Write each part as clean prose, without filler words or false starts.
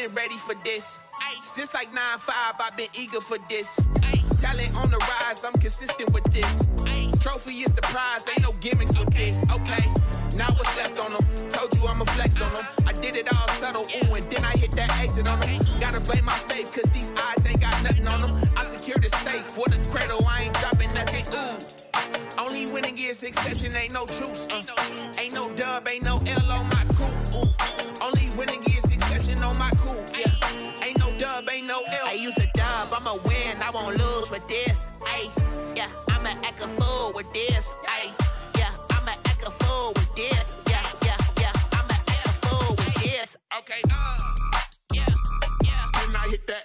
been ready for this. Since like 9-5, I've been eager for this. Talent on the rise, I'm consistent with this. Trophy is the prize, ain't no gimmicks with this. Okay, now what's left on them? Told you I'ma flex on them. I did it all subtle, ooh, and then I hit that exit on them. Gotta blame my faith, cause these odds ain't got nothing on them. I secured the safe for the cradle, I ain't dropping nothing, ooh. Only winning is exception, ain't no truce. Ain't no dub, ain't no L on my crew, ooh. Only winning is exception on my crew, yeah. Ain't no dub, ain't no L. I use a dub, I'ma win, I won't lose with this. Ay, yeah, I'ma act a fool with this. Ay, yeah, I'ma act a fool with this. Yeah, yeah, yeah, I'ma act a fool with this. Okay, yeah, yeah. Then I hit that.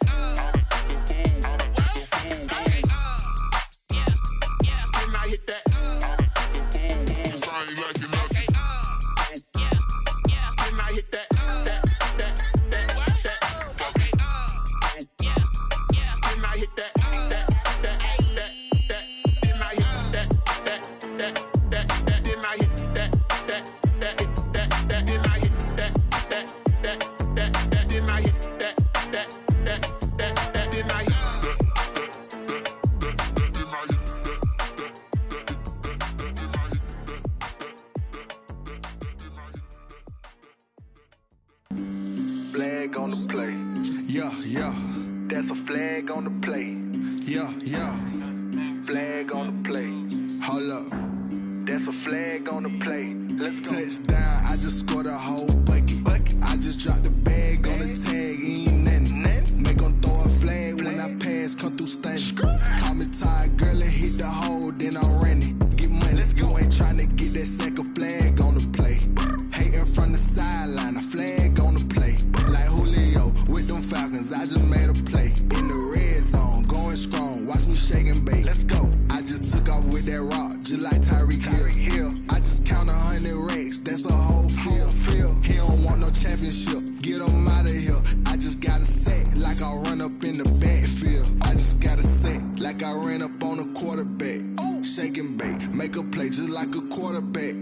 Okay, yeah, yeah. Then I hit that. Sound like you know. Okay, yeah, yeah. Then I hit that. Flag on the play. Yeah, yeah. That's a flag on the play. Yeah, yeah. Flag on the play. Hold up. That's a flag on the play. Let's go. Touchdown, I just scored a whole bucket. I just dropped the bag on the tag, ain't nothing. Make 'em throw a flag when I pass, come through stunning. Call me tired, girl, and hit the hole, then I'm running. Get money, you ain't tryna get that second flag on the play. Hating from the sideline, a flag on the play. Like Julio with them Falcons, I just made a play. In the red zone, going strong, watch me shake and bake. Let's go. I just took off with that rock, just like Tyreek Hill. I just count 100 racks, that's a whole field. He don't want no championship, get him out of here. I just got a set, like I run up in the backfield. I just got a set, like I ran up on a quarterback. Shake and bake, make a play just like a quarterback.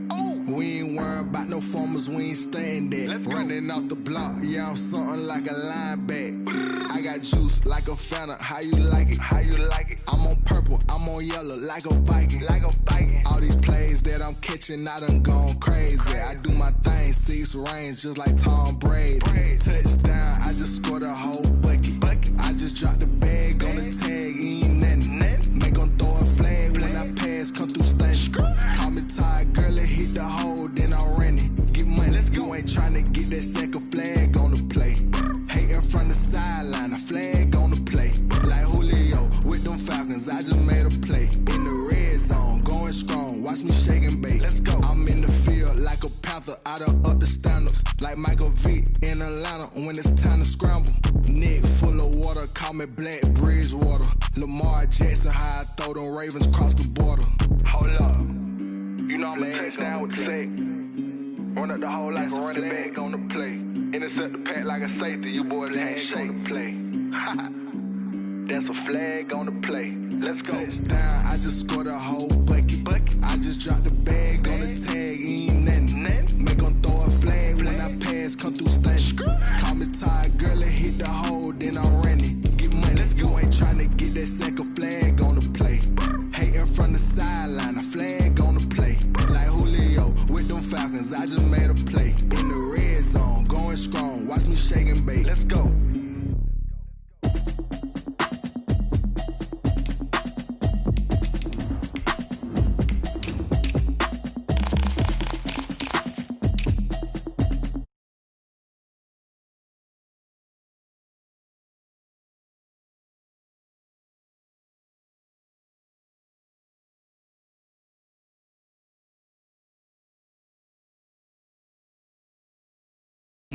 We ain't worrying about no formers, we ain't staying there. Running off the block, yeah, I'm something like a linebacker. I got juice like a Fanta, how you like it? How you like it? I'm on purple, I'm on yellow, like a Viking. Like a Viking. All these plays that I'm catching, I done gone crazy. I do my thing, 6 range, just like Tom Brady. Touchdown, I just scored a whole bucket. I just dropped the bag on the tag, ain't nothing. Make 'em throw a flag when I pass, come through stunning. Call me tired, girl, and hit the hole, then I'm running. Get money, you ain't tryna get that second flag on the play. Hating from the sideline, a flag on the play. Like Julio with them Falcons, I just made a play. In the red zone, going strong, watch me shake and bake. Let's go. I'm in the field like a Panther, I done up the standards. Like Michael Vick in Atlanta when it's time to scramble. Neck full of water, call me Black Bridgewater. Lamar Jackson, how I throw them Ravens cross the border. Hold up. You know I'm a touchdown with the sack. Run up the hole like a running back on the play. Intercept the pack like a safety, you boys ain't shake the play. That's a flag on the play. Let's go. Touchdown, I just scored a whole bucket. I just dropped the bag on the tag, ain't nothing. Make 'em throw a flag when I pass, come through stunning. Call me tired, girl, and hit the hole, then I'm running. Get money, you ain't tryna get that second flag on the play. Hating from the sideline, a flag on the play. Like Julio with them Falcons, I just made a play. In the red zone, going strong, watch me shake and bake. Let's go.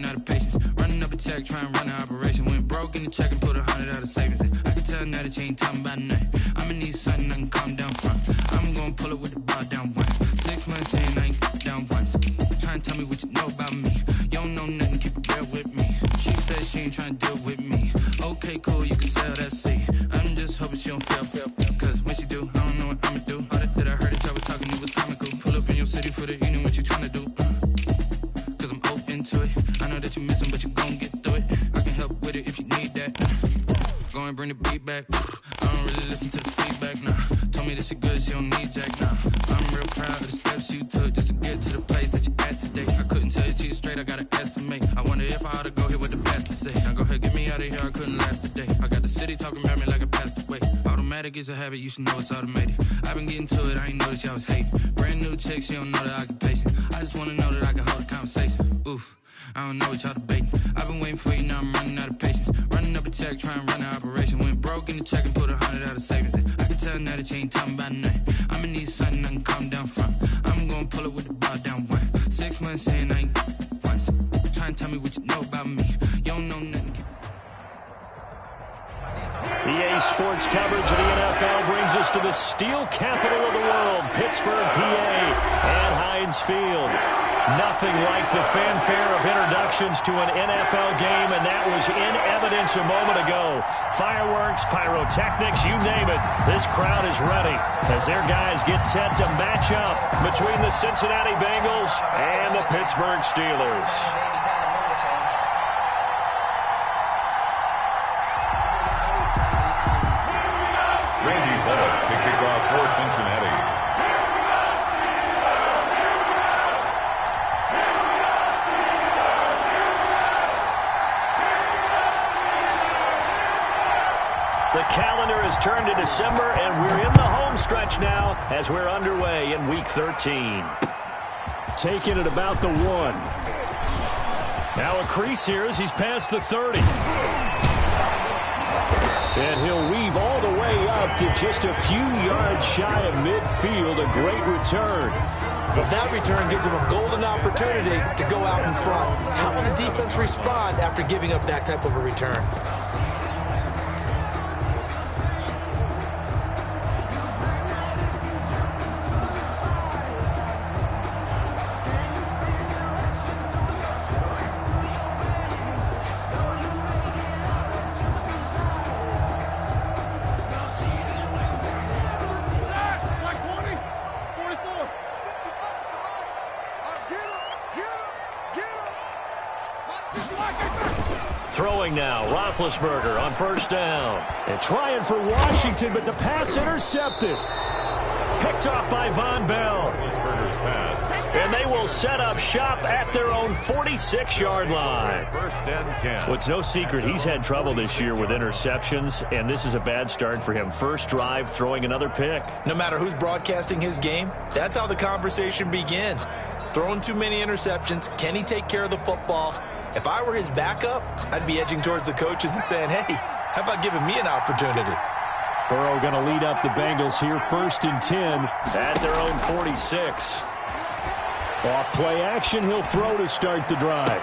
Out of patience, running up a check, trying to run an operation. Went broke in the check and put 100 out of savings in. I can tell now that you ain't talking about nothing. I'ma need something I can calm down from. I'm gonna pull it with the bar down one. 6 months in, I ain't down once. Trying to tell me what you know about me. You don't know nothing, keep it real with me. She said she ain't trying to deal with me. Okay, cool, you can sell that seat. I'm just hoping she don't fail. Cause when she do, I don't know what I'ma do. All that I heard that y'all was talking, it was comical. Pull up in your city for the evening, what you trying to do? Cause I'm open to it. I know that you missing, but you gon' get through it. I can help bring the beat back. I don't really listen to the feedback, nah. Told me that she good, she don't need jack, nah. I'm real proud of the steps you took just to get to the place that you at today. I couldn't tell you to you straight, I gotta estimate. I wonder if I ought to go here with the best to say. Now go ahead, get me out of here, I couldn't last today. I got the city talking about me like I passed away. Automatic is a habit, you should know it's automated. I've been getting to it, I ain't noticed y'all was hating. Brand new chick, she don't know the occupation. I just wanna know that I can hold a conversation. Oof, I don't know what y'all debating. I've been waiting for you, now I'm running out of patience. Running up a check, trying to run an operation. Went broke in the check and put 100 out of savings in. I can tell now that you ain't talking about nothing. I'ma need something I can calm down from. I'm gonna pull it with the bar down one. 6 months in, I ain't once. Try and tell me what you know about me. You don't know nothing. EA Sports coverage of the NFL brings us to the steel capital of the world, Pittsburgh, PA, and Heinz Field. Nothing like the fanfare of introductions to an NFL game, and that was in evidence a moment ago. Fireworks, pyrotechnics, you name it, this crowd is ready as their guys get set to match up between the Cincinnati Bengals and the Pittsburgh Steelers. Randy Bullock to kick off for Cincinnati. The calendar has turned to December, and we're in the home stretch now as we're underway in Week 13. Taking it about the 1. Now a crease here as he's past the 30. And he'll weave all the way up to just a few yards shy of midfield. A great return. But that return gives him a golden opportunity to go out in front. How will the defense respond after giving up that type of a return? Throwing now, Roethlisberger on first down. And trying for Washington, but the pass intercepted. Picked off by Von Bell. Roethlisberger's pass. And they will set up shop at their own 46-yard line. First and 10. Well, it's no secret he's had trouble this year with interceptions, and this is a bad start for him. First drive, throwing another pick. No matter who's broadcasting his game, that's how the conversation begins. Throwing too many interceptions, can he take care of the football? If I were his backup, I'd be edging towards the coaches and saying, hey, how about giving me an opportunity? Burrow going to lead up the Bengals here, first and 10 at their own 46. Off play action, he'll throw to start the drive.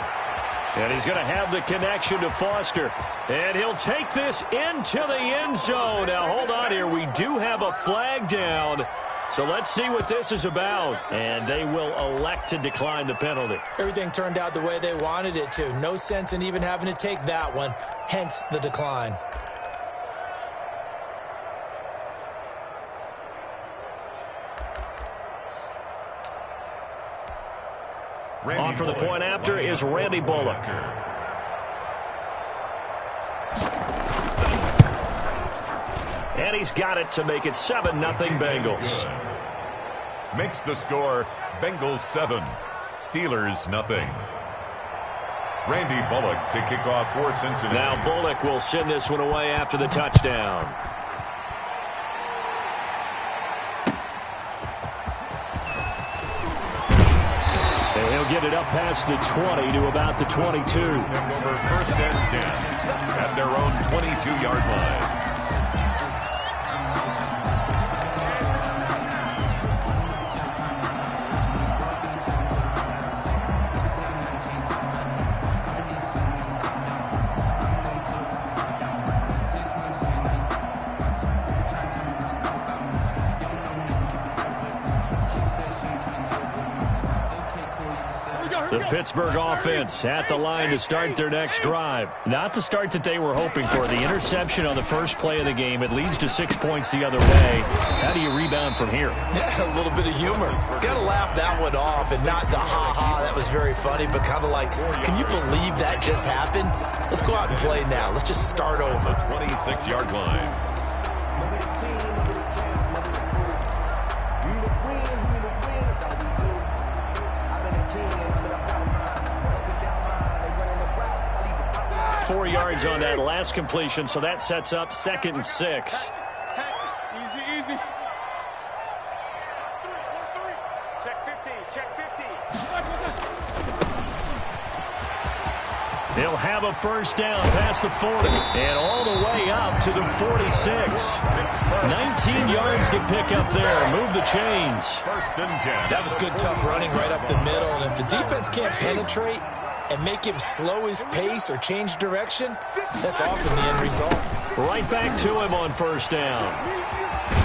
And he's going to have the connection to Foster. And he'll take this into the end zone. Now, hold on here. We do have a flag down. So let's see what this is about. And they will elect to decline the penalty. Everything turned out the way they wanted it to. No sense in even having to take that one. Hence the decline. On for the point after is Randy Bullock. And he's got it to make it 7-0 Bengals. Makes the score Bengals 7, Steelers 0. Randy Bullock to kick off for Cincinnati. Now Bullock will send this one away after the touchdown. And he'll get it up past the 20 to about the 22. Over first and 10 at their own 22-yard line. The Pittsburgh offense at the line to start their next drive. Not the start that they were hoping for. The interception on the first play of the game. It leads to 6 points the other way. How do you rebound from here? Yeah, a little bit of humor. Got to laugh that one off, and not the ha-ha, that was very funny, but kind of like, can you believe that just happened? Let's go out and play now. Let's just start over. 26-yard line. Four yards on that last completion, so that sets up 2nd and 6. Easy. Check 15. He'll have a first down past the 40 and all the way up to the 46. 19 yards to pick up there. Move the chains. 1st and 10. That was good, tough running right up the middle, and if the defense can't penetrate and make him slow his pace or change direction, that's often the end result. Right back to him on first down.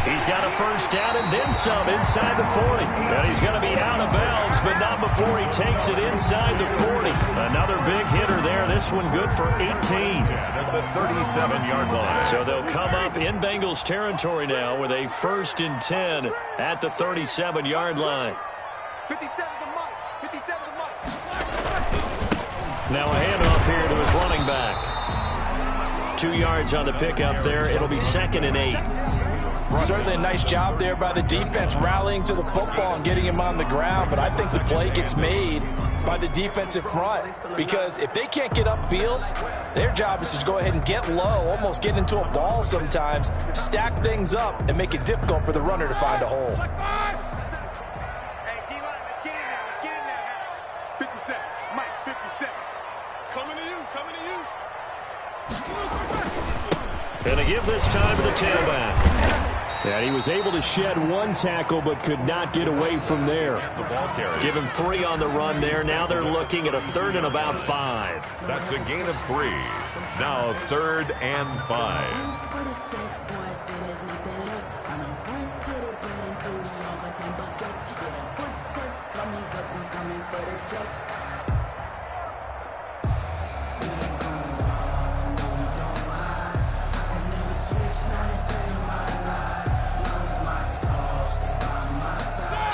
He's got a first down and then some inside the 40. And he's going to be out of bounds, but not before he takes it inside the 40. Another big hitter there. This one good for 18. At the 37-yard line. So they'll come up in Bengals territory now with a 1st and 10 at the 37-yard line. 57 to Mike. 57 to Mike. Now a handoff here to his running back. 2 yards on the pickup there. It'll be 2nd and 8. Certainly a nice job there by the defense rallying to the football and getting him on the ground, but I think the play gets made by the defensive front, because if they can't get upfield, their job is to go ahead and get low, almost get into a ball sometimes, stack things up, and make it difficult for the runner to find a hole. Hey, D-line, let's get in there. Let's get in there. 57. Mike, 57. Coming to you. And to give this time to the tailback. And he was able to shed 1 tackle but could not get away from there. The ball carrier. Give him 3 on the run there. Now they're looking at a 3rd and about 5. That's a gain of 3. Now 3rd and 5.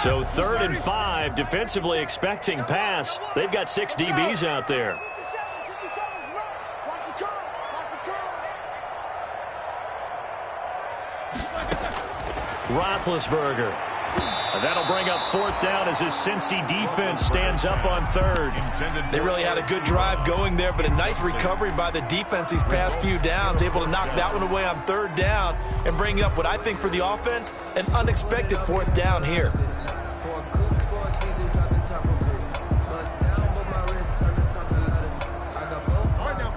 So 3rd and 5, defensively expecting pass. They've got 6 DBs out there. Roethlisberger. And that'll bring up 4th down as his Cincy defense stands up on 3rd. They really had a good drive going there, but a nice recovery by the defense these past few downs, able to knock that one away on 3rd down and bring up what I think for the offense, an unexpected 4th down here.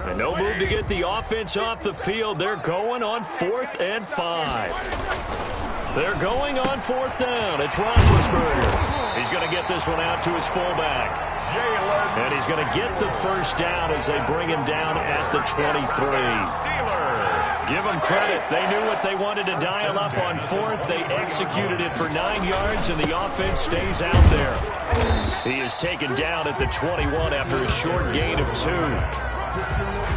And no move to get the offense off the field. They're going on 4th and 5. They're going on 4th down. It's Roethlisberger. He's going to get this one out to his fullback. And he's going to get the first down as they bring him down at the 23. Give them credit. They knew what they wanted to dial up on 4th. They executed it for 9 yards, and the offense stays out there. He is taken down at the 21 after a short gain of 2.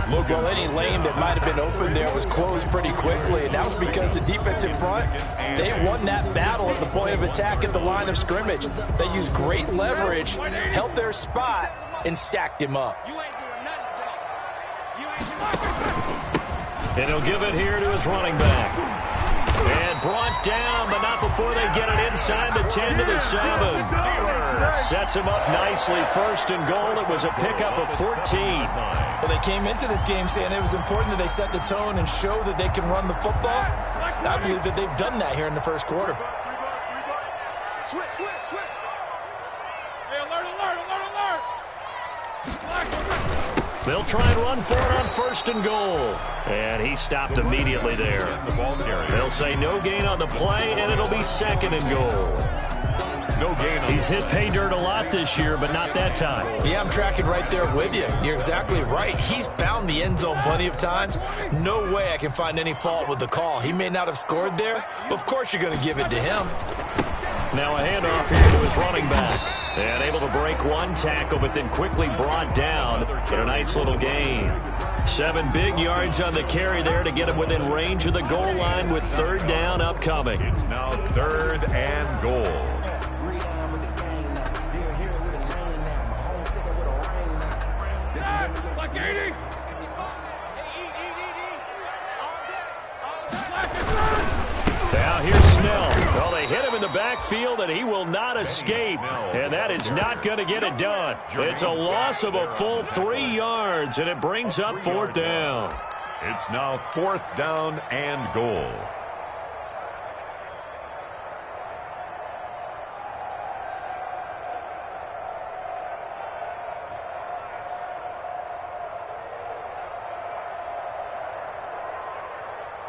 Well, any lane that might have been open there was closed pretty quickly, and that was because the defensive front, they won that battle at the point of attack at the line of scrimmage. They used great leverage, held their spot, and stacked him up. And he'll give it here to his running back. And brought down, but not before they get it inside the 10 to the 7. Sets him up nicely. 1st and goal. It was a pickup of 14. Well, they came into this game saying it was important that they set the tone and show that they can run the football. And I believe that they've done that here in the first quarter. Switch. Hey, alert. They'll try and run for it on 1st and goal. And he stopped immediately there. They'll say no gain on the play, and it'll be 2nd and goal. No gain on. He's hit pay dirt a lot this year, but not that time. Yeah, I'm tracking right there with you. You're exactly right. He's found the end zone plenty of times. No way I can find any fault with the call. He may not have scored there, but of course you're going to give it to him. Now a handoff here to his running back. And able to break one tackle, but then quickly brought down in a nice little gain. 7 big yards on the carry there to get him within range of the goal line with 3rd down upcoming. It's now 3rd and goal. Now here's Snell. Well, they hit him in the backfield, and he will not escape. And that is not going to get it done. It's a loss of a full 3 yards, and it brings up 4th down. It's now 4th down and goal.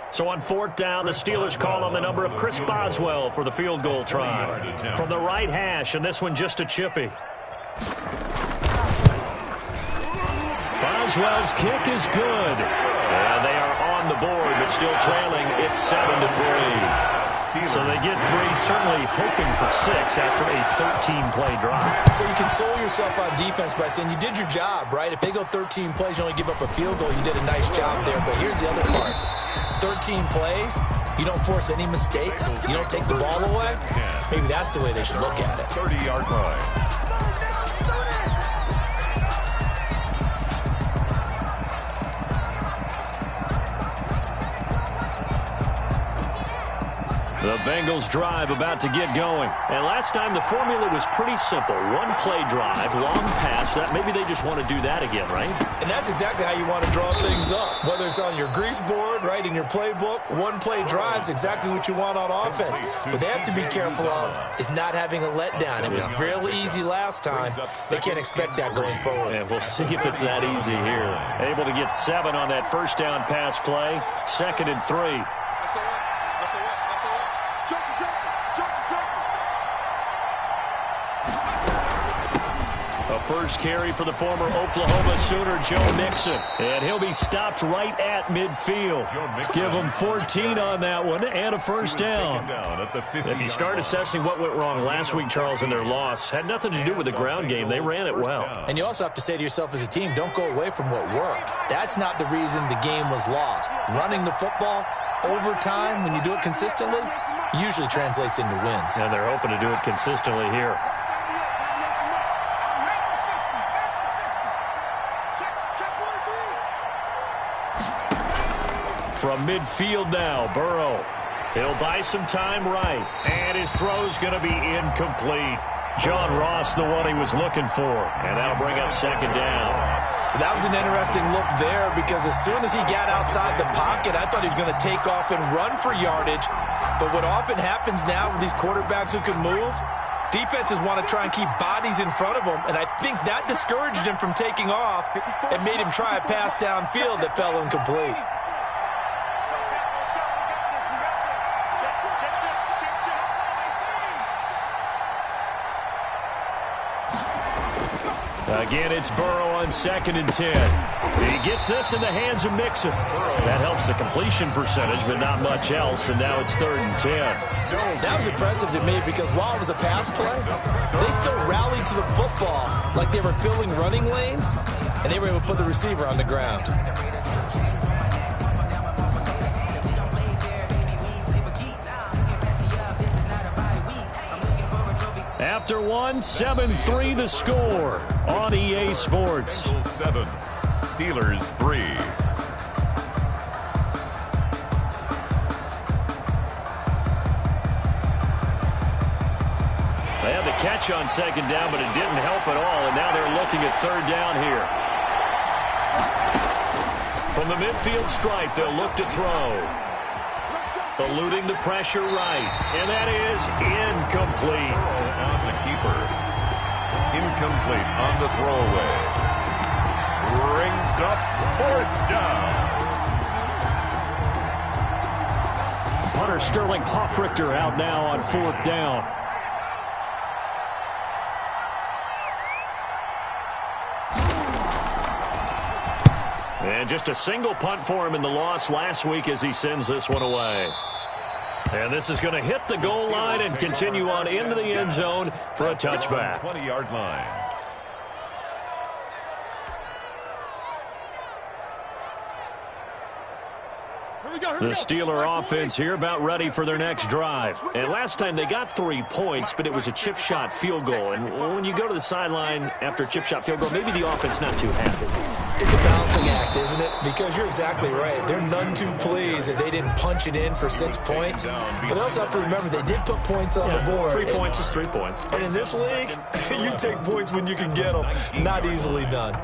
So on 4th down, the Steelers call on the number of Chris Boswell for the field goal try. From the right hash, and this one just a chippy. Boswell's kick is good. And they are on the board, but still trailing. It's 7-3. So they get 3, certainly hoping for 6 after a 13-play drive. So you console yourself on defense by saying you did your job, right? If they go 13 plays, you only give up a field goal, you did a nice job there. But here's the other part. 13 plays, you don't force any mistakes, you don't take the ball away. Maybe that's the way they should look at it. 30-yard line. The Bengals drive about to get going. And last time the formula was pretty simple. 1-play drive, long pass. That maybe they just want to do that again, right? And that's exactly how you want to draw things up. Whether it's on your grease board, right, in your playbook, 1-play drive's exactly what you want on offense. What they have to be careful of is not having a letdown. It was real easy last time. They can't expect that going forward. And we'll see if it's that easy here. Able to get 7 on that 1st down pass play. 2nd and 3. First carry for the former Oklahoma Sooner, Joe Mixon. And he'll be stopped right at midfield. Give him 14 on that one and a 1st down. If you start assessing what went wrong last week, Charles, in their loss, had nothing to do with the ground game. They ran it well. And you also have to say to yourself as a team, don't go away from what worked. That's not the reason the game was lost. Running the football over time, when you do it consistently, usually translates into wins. And they're hoping to do it consistently here. From midfield now, Burrow. He'll buy some time right. And his throw's going to be incomplete. John Ross, the one he was looking for. And that'll bring up 2nd down. That was an interesting look there because as soon as he got outside the pocket, I thought he was going to take off and run for yardage. But what often happens now with these quarterbacks who can move, defenses want to try and keep bodies in front of them, and I think that discouraged him from taking off and made him try a pass downfield that fell incomplete. Again, it's Burrow on 2nd and 10. He gets this in the hands of Mixon. That helps the completion percentage, but not much else, and now it's 3rd and 10. That was impressive to me because while it was a pass play, they still rallied to the football like they were filling running lanes, and they were able to put the receiver on the ground. After one, 7-3 the score on EA Sports. 7, Steelers 3. They had the catch on 2nd down, but it didn't help at all, and now they're looking at 3rd down here. From the midfield stripe, they'll look to throw. Eluding the pressure right, and that is incomplete. On the keeper. Incomplete on the throwaway. Brings up 4th down. Punter Sterling Hoffrichter out now on 4th down. And just a single punt for him in the loss last week as he sends this one away. And this is going to hit the goal line and continue on into the end zone for a touchback. 20-yard line. The Steeler offense here about ready for their next drive. And last time they got 3 points, but it was a chip shot field goal. And when you go to the sideline after a chip shot field goal, maybe the offense not too happy. It's a balancing act, isn't it? Because you're exactly right. They're none too pleased that they didn't punch it in for 6 points. But they also have to remember they did put points on the board. 3 points is 3 points. And in this league, you take points when you can get them. Not easily done.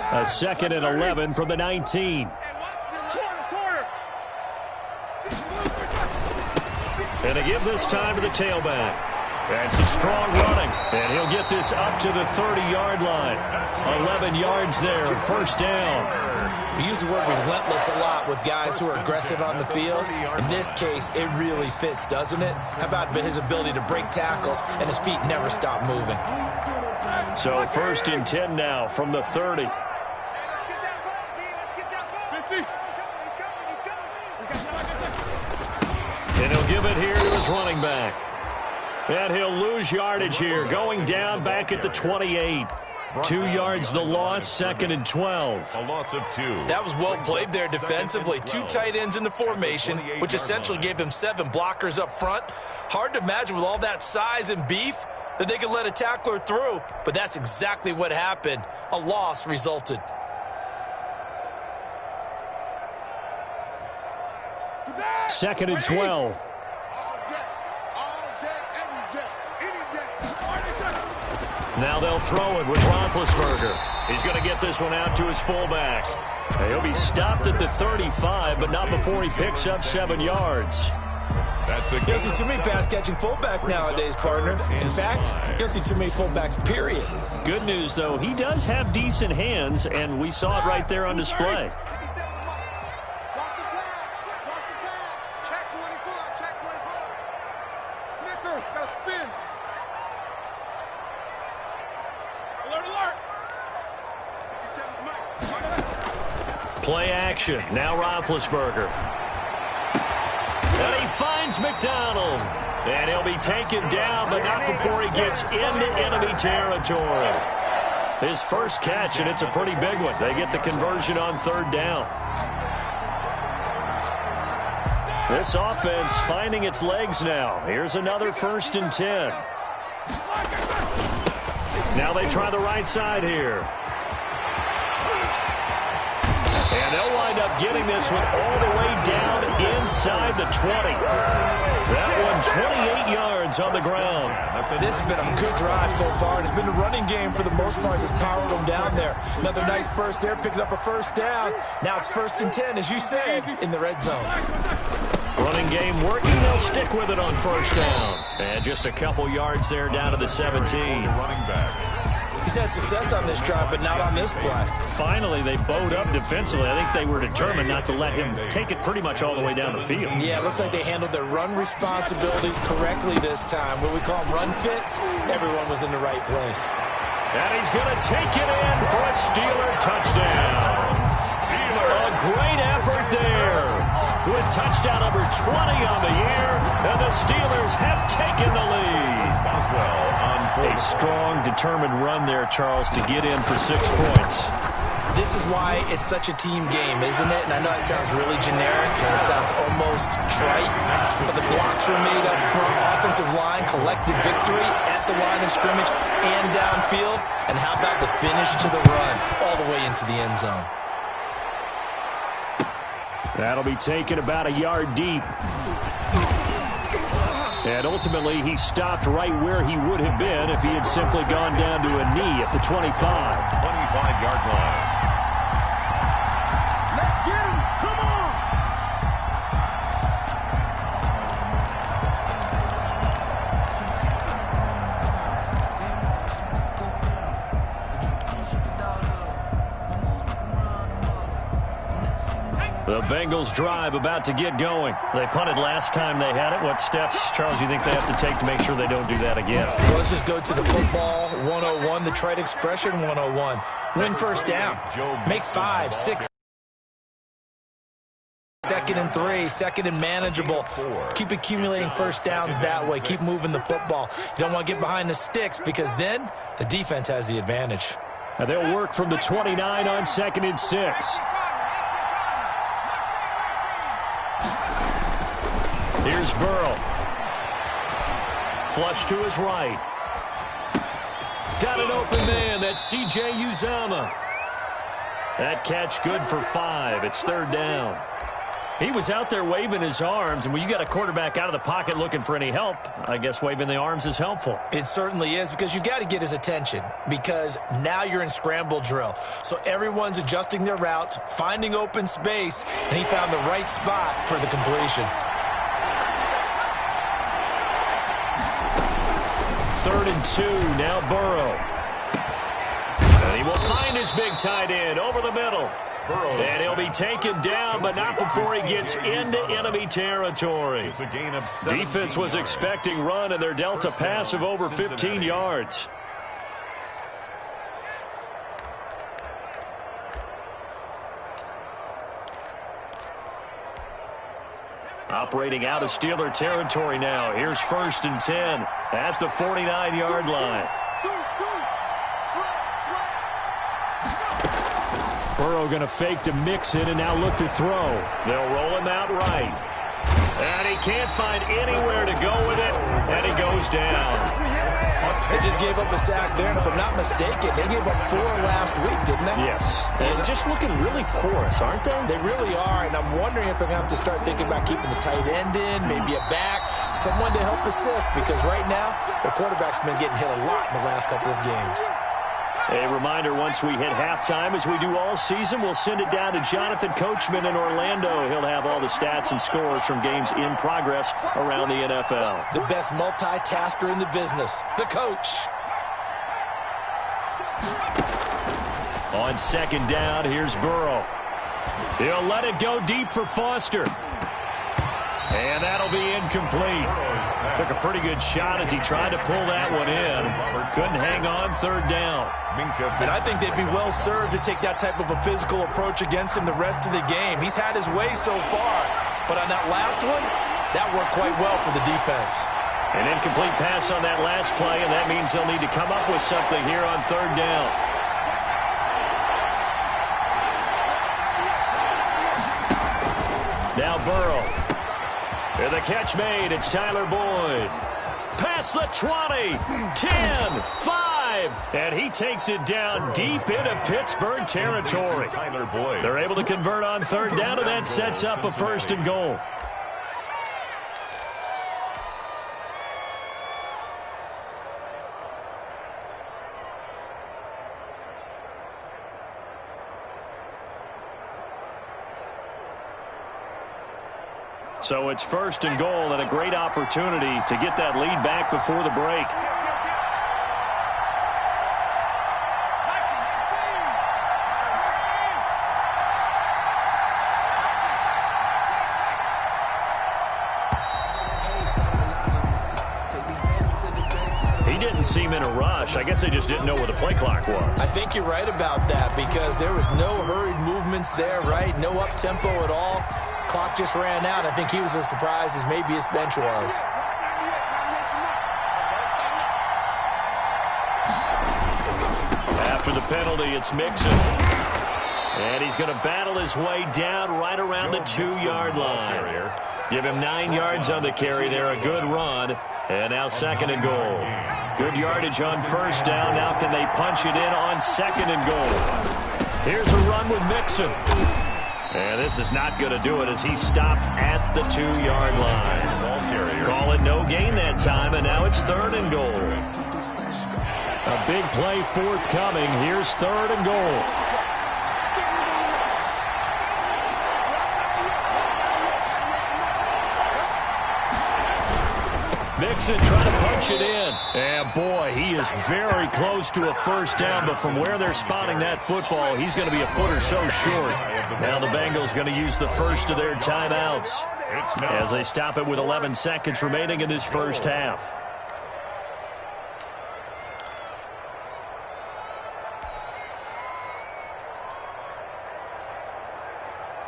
A 2nd and 11 from the 19. And they give this time to the tailback. And some strong running. And he'll get this up to the 30-yard line. 11 yards there, first down. We use the word relentless a lot with guys who are aggressive on the field. In this case, it really fits, doesn't it? How about his ability to break tackles and his feet never stop moving? So 1st and 10 now from the 30. And he'll give it here to his running back. And he'll lose yardage here, going down back at the 28. 2 yards the loss, 2nd and 12. A loss of 2. That was well played there defensively. 2 tight ends in the formation, which essentially gave them 7 blockers up front. Hard to imagine with all that size and beef that they could let a tackler through, but that's exactly what happened. A loss resulted. Second and 12. Now they'll throw it with Roethlisberger. He's going to get this one out to his fullback. He'll be stopped at the 35, but not before he picks up 7 yards. That's a you don't see too many pass-catching fullbacks nowadays, partner. In fact, you don't see too many fullbacks, period. Good news, though, he does have decent hands, and we saw it right there on display. Play action. Now Roethlisberger. And he finds McDonald. And he'll be taken down, but not before he gets into enemy territory. His first catch, and it's a pretty big one. They get the conversion on 3rd down. This offense finding its legs now. Here's another 1st and 10. Now they try the right side here. And they'll wind up getting this one all the way down inside the 20. That one 28 yards on the ground. This has been a good drive so far. It's been a running game for the most part that's powered them down there. Another nice burst there, picking up a 1st down. Now it's 1st and 10, as you said, in the red zone. Running game working. They'll stick with it on 1st down. And just a couple yards there down to the 17. Running back. He's had success on this drive, but not on this play. Finally, they bowed up defensively. I think they were determined not to let him take it pretty much all the way down the field. Yeah, it looks like they handled their run responsibilities correctly this time. What we call them run fits, everyone was in the right place. And he's going to take it in for a Steeler touchdown. A great effort there. With touchdown number 20 on the year, and the Steelers have taken the lead. A strong, determined run there, Charles, to get in for 6 points. This is why it's such a team game, isn't it? And I know it sounds really generic, and it sounds almost trite, but the blocks were made up front, offensive line, collective victory at the line of scrimmage and downfield. And how about the finish to the run all the way into the end zone? That'll be taken about a yard deep. And ultimately, he stopped right where he would have been if he had simply gone down to a knee at the 25. 25-yard line. Let's get him! Come on! The Bengals drive about to get going. They punted last time they had it. What steps, Charles, you think they have to take to make sure they don't do that again? Well, let's just go to the football 101, the trite expression 101. Win 1st down. Make 5, 6, 2nd and 3, 2nd and manageable. Keep accumulating first downs that way. Keep moving the football. You don't want to get behind the sticks because then the defense has the advantage. And they'll work from the 29 on 2nd and 6. Here's Burrow. Flush to his right. Got an open man. That's C.J. Uzomah. That catch good for 5. It's 3rd down. He was out there waving his arms, and when you got a quarterback out of the pocket looking for any help, I guess waving the arms is helpful. It certainly is, because you got to get his attention, because now you're in scramble drill. So everyone's adjusting their routes, finding open space, and he found the right spot for the completion. 3rd and 2, now Burrow. And he will find his big tight end over the middle. And he'll be taken down, but not before he gets into enemy territory. Defense was expecting run, and they're dealt a pass of over 15 yards. Operating out of Steeler territory now. Here's 1st and 10 at the 49-yard line. Burrow going to fake to Mixon and now look to throw. They'll roll him out right. And he can't find anywhere to go with it, and he goes down. They just gave up a sack there, and if I'm not mistaken, they gave up 4 last week, didn't they? Yes. And just looking really porous, aren't they? They really are, and I'm wondering if they're going to have to start thinking about keeping the tight end in, maybe a back, someone to help assist, because right now, the quarterback's been getting hit a lot in the last couple of games. A reminder, once we hit halftime, as we do all season, we'll send it down to Jonathan Coachman in Orlando. He'll have all the stats and scores from games in progress around the NFL. The best multitasker in the business, the coach. On 2nd down, here's Burrow. He'll let it go deep for Foster. And that'll be incomplete. Took a pretty good shot as he tried to pull that one in. Couldn't hang on, 3rd down. And I think they'd be well served to take that type of a physical approach against him the rest of the game. He's had his way so far, but on that last one, that worked quite well for the defense. An incomplete pass on that last play, and that means they'll need to come up with something here on 3rd down. Now Burrow. And the catch made. It's Tyler Boyd. Past the 20, 10, 5, and he takes it down deep into Pittsburgh territory. They're able to convert on 3rd down, and that sets up a 1st and goal. So it's 1st and goal, and a great opportunity to get that lead back before the break. He didn't seem in a rush. I guess they just didn't know where the play clock was. I think you're right about that, because there was no hurried movements there, right? No up-tempo at all. Clock just ran out. I think he was as surprised as maybe his bench was. After the penalty, it's Mixon. And he's going to battle his way down right around the 2-yard line. Give him 9 yards on the carry there. A good run. And now 2nd and goal. Good yardage on 1st down. Now can they punch it in on 2nd and goal? Here's a run with Mixon. And this is not going to do it as he stopped at the 2-yard line. Call it no gain that time, and now it's 3rd and goal. A big play forthcoming. Here's 3rd and goal. Mixon trying to punch it in. And boy, he is very close to a 1st down, but from where they're spotting that football, he's going to be a foot or so short. Now the Bengals going to use the first of their timeouts as they stop it with 11 seconds remaining in this 1st half.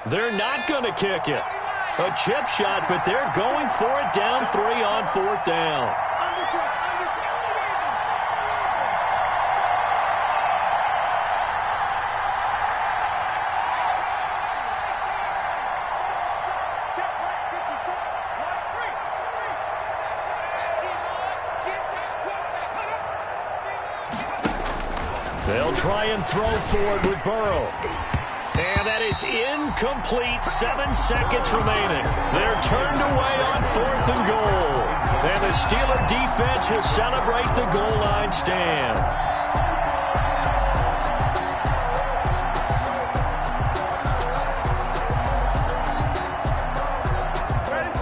They're not going to kick it. A chip shot, but they're going for it down 3 on 4th down. They'll try and throw forward with Burrow. And that is incomplete. 7 seconds remaining. They're turned away on 4th and goal. And the Steeler defense will celebrate the goal line stand.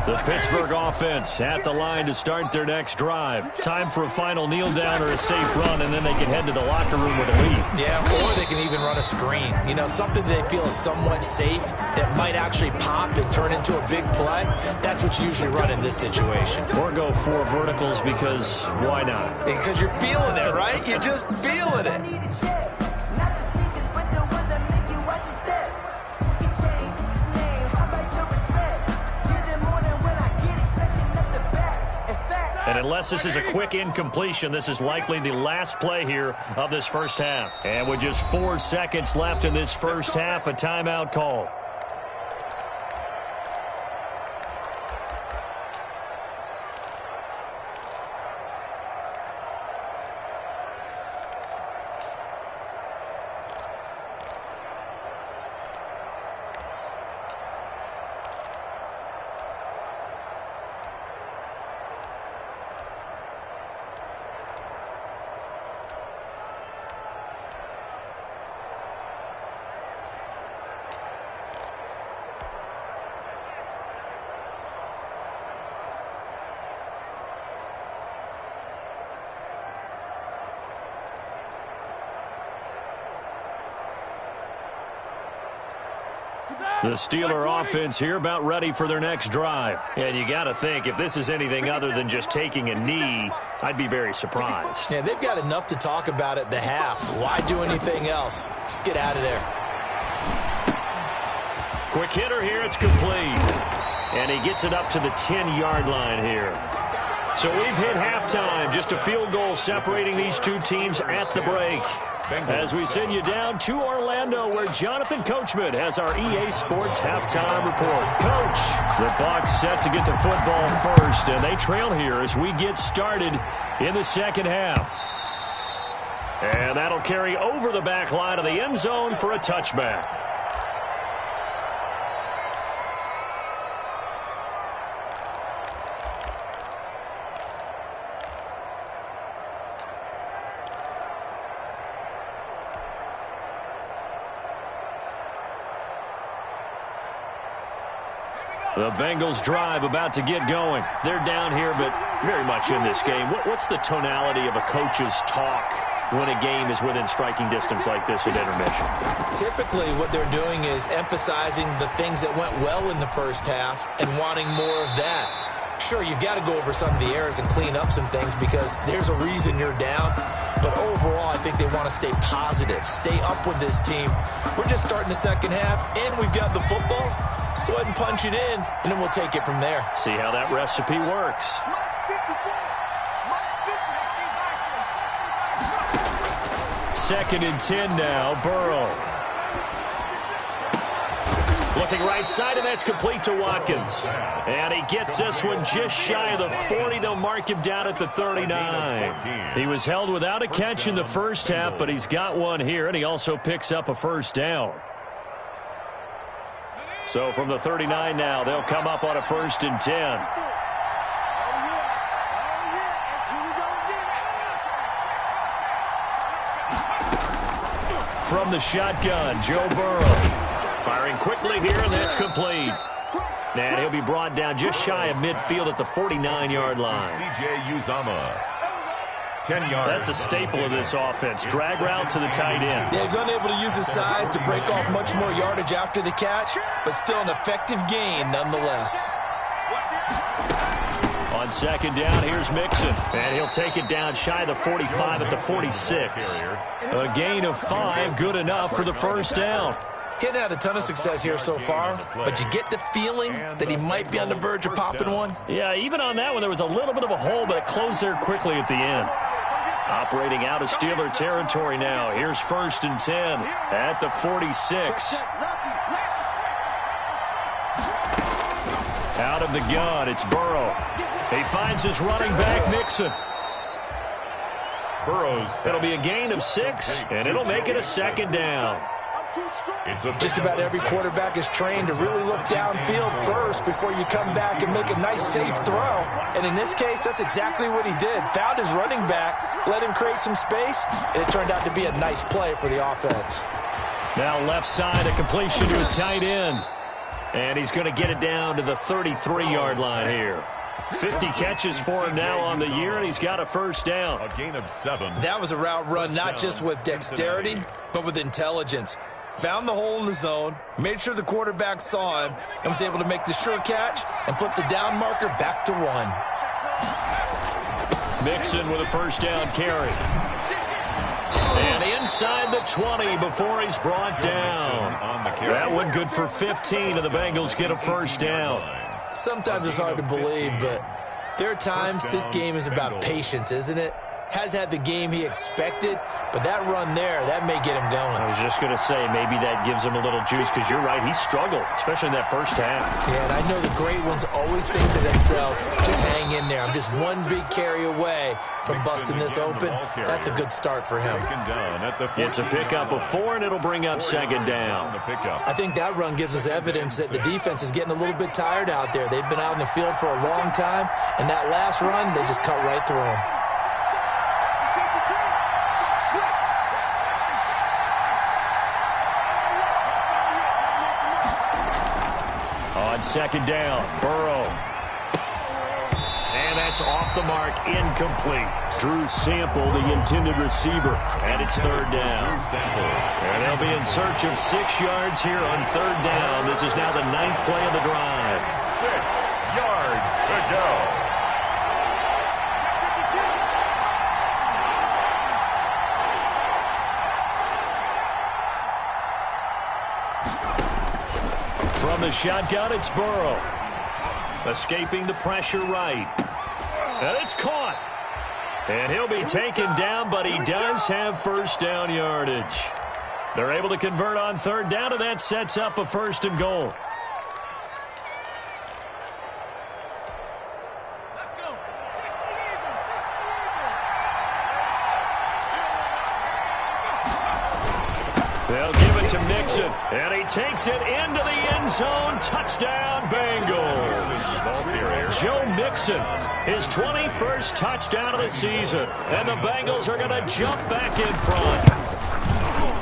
The Pittsburgh offense at the line to start their next drive. Time for a final kneel down or a safe run, and then they can head to the locker room with a lead. Yeah, or they can even run a screen. You know, something they feel is somewhat safe that might actually pop and turn into a big play. That's what you usually run in this situation. Or go 4 verticals because why not? Because you're feeling it, right? You're just feeling it. And unless this is a quick incompletion, this is likely the last play here of this first half. And with just 4 seconds left in this first half, a timeout call. The Steeler offense here about ready for their next drive. And you got to think, if this is anything other than just taking a knee, I'd be very surprised. Yeah, they've got enough to talk about at the half. Why do anything else? Just get out of there. Quick hitter here, it's complete. And he gets it up to the 10-yard line here. So we've hit halftime. Just a field goal separating these two teams at the break. As we send you down to Orlando, where Jonathan Coachman has our EA Sports halftime report. Coach, the Bucs set to get the football first, and they trail here as we get started in the second half. And that'll carry over the back line of the end zone for a touchback. The Bengals drive about to get going. They're down here, but very much in this game. What's the tonality of a coach's talk when a game is within striking distance like this at intermission? Typically, what they're doing is emphasizing the things that went well in the first half and wanting more of that. Sure, you've got to go over some of the errors and clean up some things because there's a reason you're down. But overall, I think they want to stay positive, stay up with this team. We're just starting the second half, and we've got the football. Let's go ahead and punch it in, and then we'll take it from there. See how that recipe works. Second and 10 now, Burrow. Looking right side, and that's complete to Watkins. And he gets this one just shy of the 40. They'll mark him down at the 39. He was held without a catch in the first half, but he's got one here, and he also picks up a first down. So from the 39 now, they'll come up on a 1st and 10. From the shotgun, Joe Burrow. Firing quickly here, and that's complete. And he'll be brought down just shy of midfield at the 49-yard line. C.J. Uzomah. 10 yards. That's a staple of this offense. Drag route to the tight end. Yeah, he's unable to use his size to break off much more yardage after the catch, but still an effective gain nonetheless. On second down, here's Mixon. And he'll take it down shy of the 45 at the 46. A gain of 5, good enough for the first down. He hadn't had a ton of success here so far, but you get the feeling that he might be on the verge of popping one. Yeah, even on that one, there was a little bit of a hole, but it closed there quickly at the end. Operating out of Steeler territory now. Here's 1st and 10 at the 46. Out of the gun, it's Burrow. He finds his running back, Mixon. It'll be a gain of 6, and it'll make it a 2nd down. Just about every quarterback is trained to really look downfield first before you come back and make a nice, safe throw. And in this case, that's exactly what he did. Found his running back, let him create some space, and it turned out to be a nice play for the offense. Now left side, a completion to his tight end. And he's going to get it down to the 33-yard line here. 50 catches for him now on the year, and he's got a 1st down. A gain of 7. That was a route run not just with dexterity, but with intelligence. Found the hole in the zone, made sure the quarterback saw him, and was able to make the sure catch and flip the down marker back to 1. Mixon with a 1st down carry. And inside the 20 before he's brought down. That one good for 15, and the Bengals get a 1st down. Sometimes it's hard to believe, but there are times this game is about patience, isn't it? Has had the game he expected, but that run there, that may get him going. I was just going to say, maybe that gives him a little juice, because you're right, he struggled, especially in that 1st half. Yeah, and I know the great ones always think to themselves, just hang in there. I'm just one big carry away from busting this open. That's a good start for him. It's a pickup of 4, and it'll bring up 2nd down. I think that run gives us evidence that the defense is getting a little bit tired out there. They've been out in the field for a long time, and that last run, they just cut right through them. On 2nd down, Burrow. And that's off the mark, incomplete. Drew Sample, the intended receiver, and it's 3rd down. And they'll be in search of 6 yards here on 3rd down. This is now the 9th play of the drive. 6 yards to go. From the shotgun, it's Burrow. Escaping the pressure right. And it's caught. And he'll be taken down, but he does have 1st down yardage. They're able to convert on 3rd down, and that sets up a 1st and goal. They'll give it to Mixon, and he takes it into the end zone. Touchdown, Bengals. Joe Mixon, his 21st touchdown of the season, and the Bengals are going to jump back in front.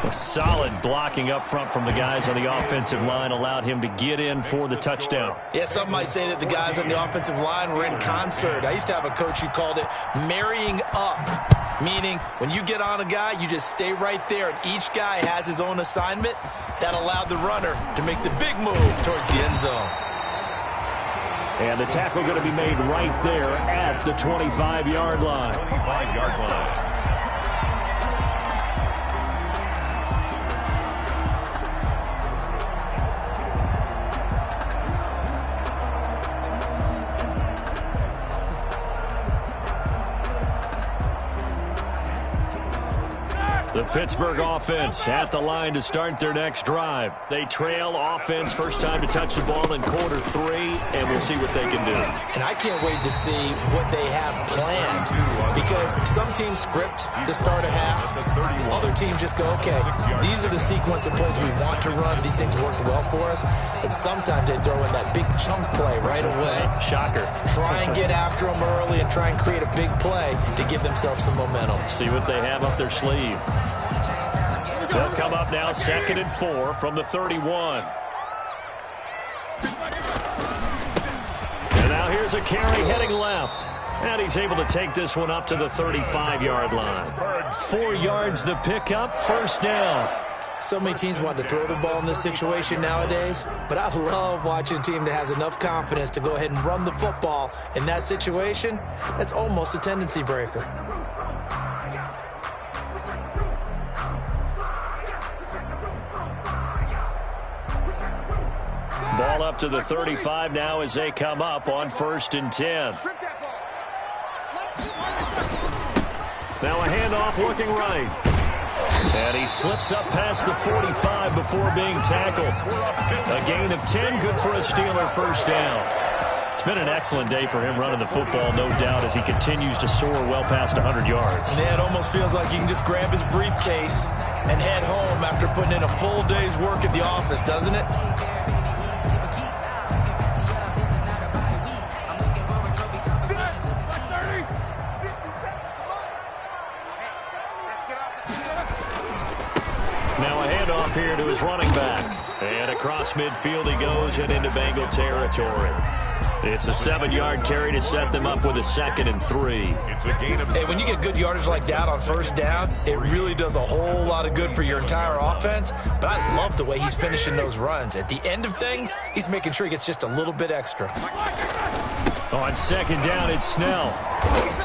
A solid blocking up front from the guys on the offensive line allowed him to get in for the touchdown. Yeah, some might say that the guys on the offensive line were in concert. I used to have a coach who called it marrying up, meaning when you get on a guy, you just stay right there, and each guy has his own assignment. That allowed the runner to make the big move towards the end zone. And the tackle going to be made right there at the 25-yard line. 25-yard line. The Pittsburgh offense at the line to start their next drive. They trail offense, first time to touch the ball in quarter 3, and we'll see what they can do. And I can't wait to see what they have planned, because some teams script to start a half. Other teams just go, okay, these are the sequence of plays we want to run. These things worked well for us. And sometimes they throw in that big chunk play right away. Shocker. Try and get after them early and try and create a big play to give themselves some momentum. See what they have up their sleeve. They'll come up now 2nd and 4 from the 31. And now here's a carry heading left. And he's able to take this one up to the 35-yard line. 4 yards the pickup, 1st down. So many teams want to throw the ball in this situation nowadays, but I love watching a team that has enough confidence to go ahead and run the football in that situation. That's almost a tendency breaker. Ball up to the 35 now as they come up on 1st and 10. Now a handoff looking right. And he slips up past the 45 before being tackled. A gain of 10, good for a Steeler first down. It's been an excellent day for him running the football, no doubt, as he continues to soar well past 100 yards. Yeah, it almost feels like he can just grab his briefcase and head home after putting in a full day's work at the office, doesn't it? Now a handoff here to his running back. And across midfield he goes and into Bengal territory. It's a 7-yard carry to set them up with a 2nd and 3. It's a gain of Hey, when you get good yardage like that on first down, it really does a whole lot of good for your entire offense. But I love the way he's finishing those runs. At the end of things, he's making sure he gets just a little bit extra. On 2nd down, it's Snell.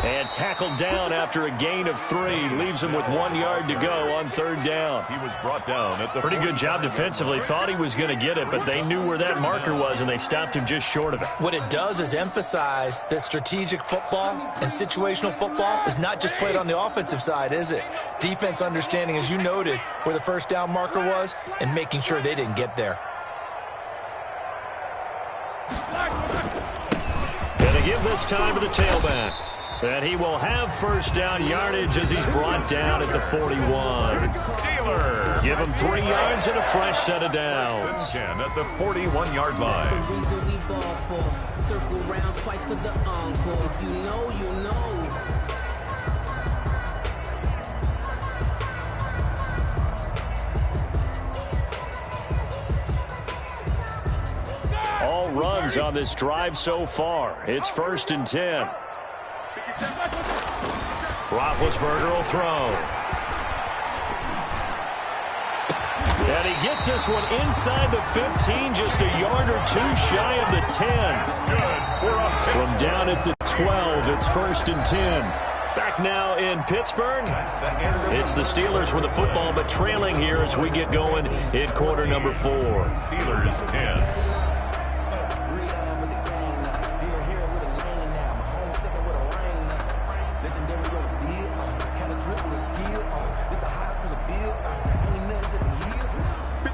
And tackled down after a gain of 3. Leaves him with 1 yard to go on 3rd down. He was brought down at the Pretty good job defensively. Thought he was going to get it, but they knew where that marker was, and they stopped him just short of it. What it does is emphasize that strategic football and situational football is not just played on the offensive side, is it? Defense understanding, as you noted, where the first down marker was and making sure they didn't get there. And they give this time to the tailback. And he will have first down yardage as he's brought down at the 41. Steelers. Give him 3 yards and a fresh set of downs. 10 at the 41-yard line. Circle round twice for the encore. If you know, you know. All runs on this drive so far. It's 1st and 10. Roethlisberger will throw. And he gets this one inside the 15, just a yard or 2 shy of the 10. From down at the 12, it's 1st and 10. Back now in Pittsburgh. It's the Steelers with the football, but trailing here as we get going in quarter number 4. Steelers 10.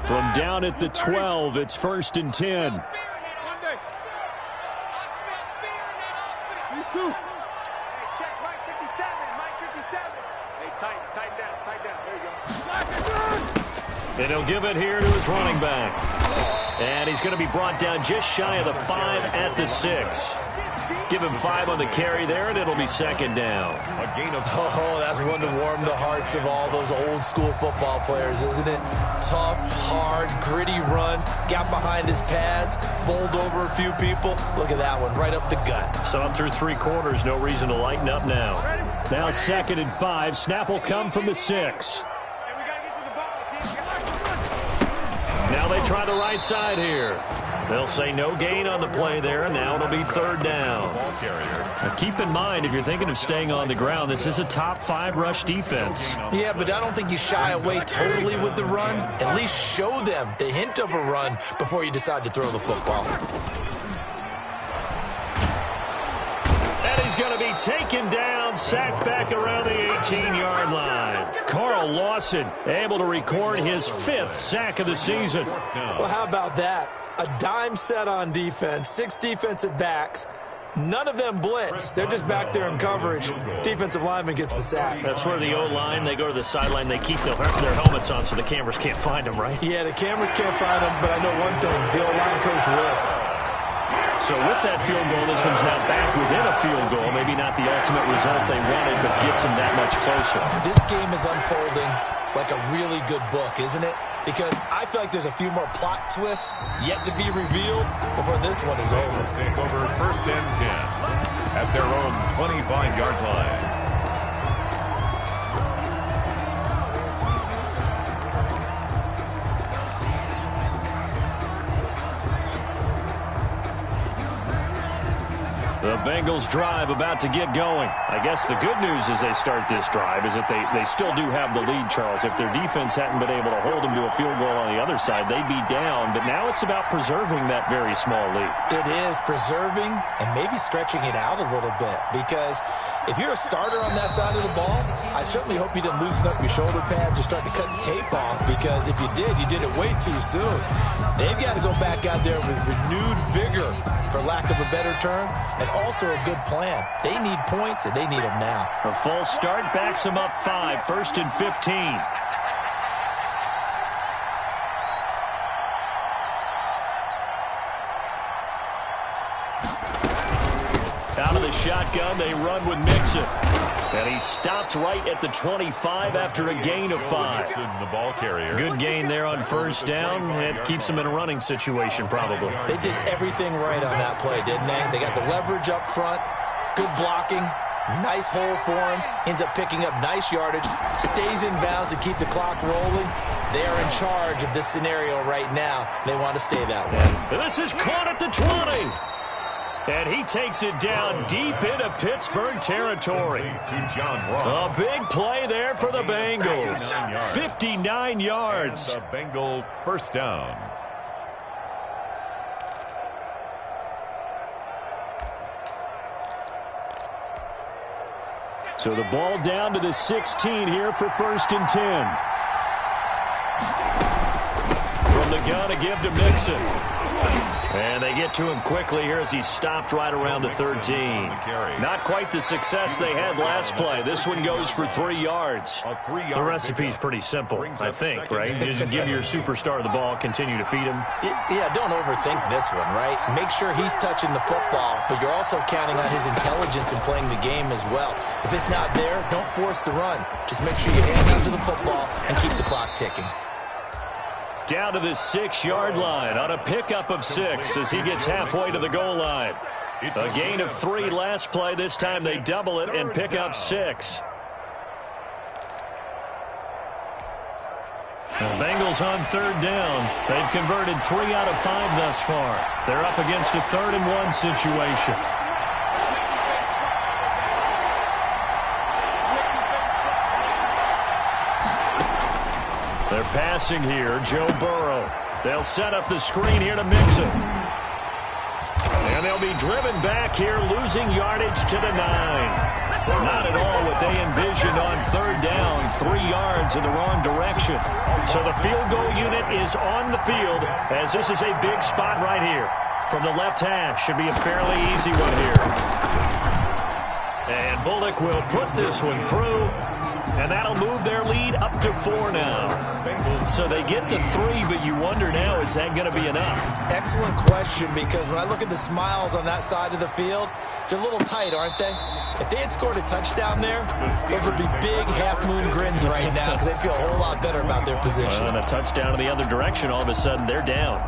From down at the 12, it's 1st and 10. And he'll give it here to his running back. And he's going to be brought down just shy of the 5 at the 6. Give him 5 on the carry there, and it'll be 2nd down. A gain of Oh, that's one to warm the hearts of all those old school football players, isn't it? Tough, hard, gritty run, got behind his pads, bowled over a few people. Look at that one, right up the gut. So up through 3 quarters, no reason to lighten up now. Now 2nd and 5. Snap will come from the 6. Now they try the right side here. They'll say no gain on the play there, and now it'll be 3rd down. Now keep in mind, if you're thinking of staying on the ground, this is a top 5 rush defense. Yeah, but I don't think you shy away totally with the run. At least show them the hint of a run before you decide to throw the football. And he's going to be taken down, sacked back around the 18-yard line. Carl Lawson able to record his 5th sack of the season. Well, how about that? A dime set on defense, 6 defensive backs. None of them blitz. They're just back there in coverage. Defensive lineman gets the sack. That's where the O-line, they go to the sideline, they keep their helmets on so the cameras can't find them, right? Yeah, the cameras can't find them, but I know one thing. The O-line coach will. So with that field goal, this one's now back within a field goal. Maybe not the ultimate result they wanted, but gets them that much closer. This game is unfolding like a really good book, isn't it? Because I feel like there's a few more plot twists yet to be revealed before this one is over. Take over 1st and 10 at their own 25-yard line. The Bengals drive about to get going. I guess the good news as they start this drive is that they still do have the lead, Charles. If their defense hadn't been able to hold them to a field goal on the other side, they'd be down. But now it's about preserving that very small lead. It is preserving and maybe stretching it out a little bit, because if you're a starter on that side of the ball, I certainly hope you didn't loosen up your shoulder pads or start to cut the tape off, because if you did it way too soon. They've got to go back out there with renewed vigor, for lack of a better term, and also a good plan. They need points, and they need them now. A false start backs them up 5, 1st and 15. Out of the shotgun, they run with Mixon. And he stopped right at the 25 after a gain of 5. The ball carrier. Good gain there on first down. It keeps them in a running situation, probably. They did everything right on that play, didn't they? They got the leverage up front, good blocking, nice hole for him, ends up picking up nice yardage, stays in bounds to keep the clock rolling. They are in charge of this scenario right now. They want to stay that way. This is caught at the 20. And he takes it down deep into Pittsburgh territory. A big play there for the Bengals. 59 yards. The Bengal first down. So the ball down to the 16 here for 1st and 10. From the gun to give to Mixon. And they get to him quickly here as he stopped right around the 13. Not quite the success they had last play. This one goes for 3 yards. The recipe's pretty simple, I think, right? Just give your superstar the ball, continue to feed him. Yeah, don't overthink this one, right? Make sure he's touching the football, but you're also counting on his intelligence in playing the game as well. If it's not there, don't force the run. Just make sure you hang on to the football and keep the clock ticking. Down to the 6-yard line on a pickup of 6 as he gets halfway to the goal line. A gain of 3 last play. This time they double it and pick up 6. The Bengals on 3rd down. They've converted 3 out of 5 thus far. They're up against a 3rd and 1 situation. They're passing here, Joe Burrow. They'll set up the screen here to Mixon. And they'll be driven back here, losing yardage to the 9. Not at all what they envisioned on 3rd down, 3 yards in the wrong direction. So the field goal unit is on the field, as this is a big spot right here. From the left hash, should be a fairly easy one here. And Bullock will put this one through. And that'll move their lead up to 4 now. So they get to 3, but you wonder now, is that going to be enough? Excellent question, because when I look at the smiles on that side of the field, they're a little tight, aren't they? If they had scored a touchdown there, those would be big half-moon grins right now, because they feel a whole lot better about their position. And a touchdown in the other direction, all of a sudden they're down.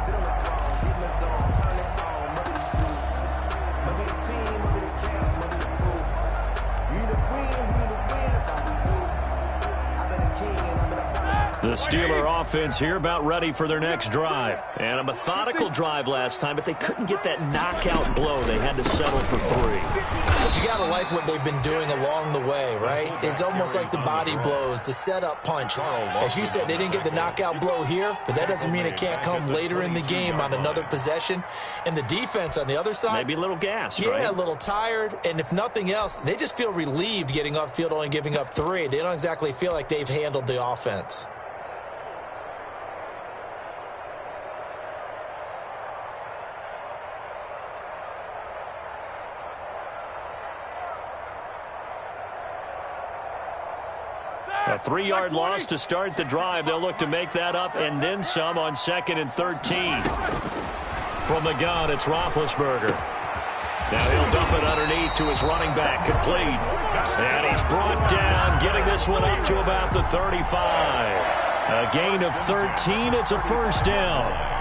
The Steeler offense here about ready for their next drive. And a methodical drive last time, but they couldn't get that knockout blow. They had to settle for 3. But you got to like what they've been doing along the way, right? It's almost like the body blows, the setup punch. As you said, they didn't get the knockout blow here, but that doesn't mean it can't come later in the game on another possession. And the defense on the other side, maybe a little gassed, right? Yeah, a little tired. And if nothing else, they just feel relieved getting off field, only giving up 3. They don't exactly feel like they've handled the offense. A 3-yard loss to start the drive. They'll look to make that up and then some on 2nd and 13. From the gun, it's Roethlisberger. Now he'll dump it underneath to his running back, complete. And he's brought down, getting this one up to about the 35. A gain of 13. It's a 1st down.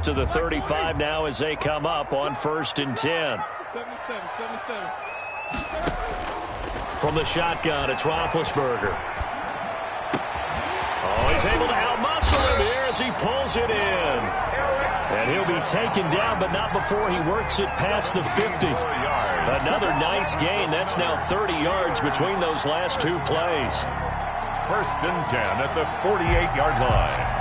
to the 35 now as they come up on 1st and 10. 77. From the shotgun, it's Roethlisberger. Oh, he's able to outmuscle him here as he pulls it in. And he'll be taken down, but not before he works it past the 50. Another nice gain. That's now 30 yards between those last two plays. 1st and 10 at the 48-yard line.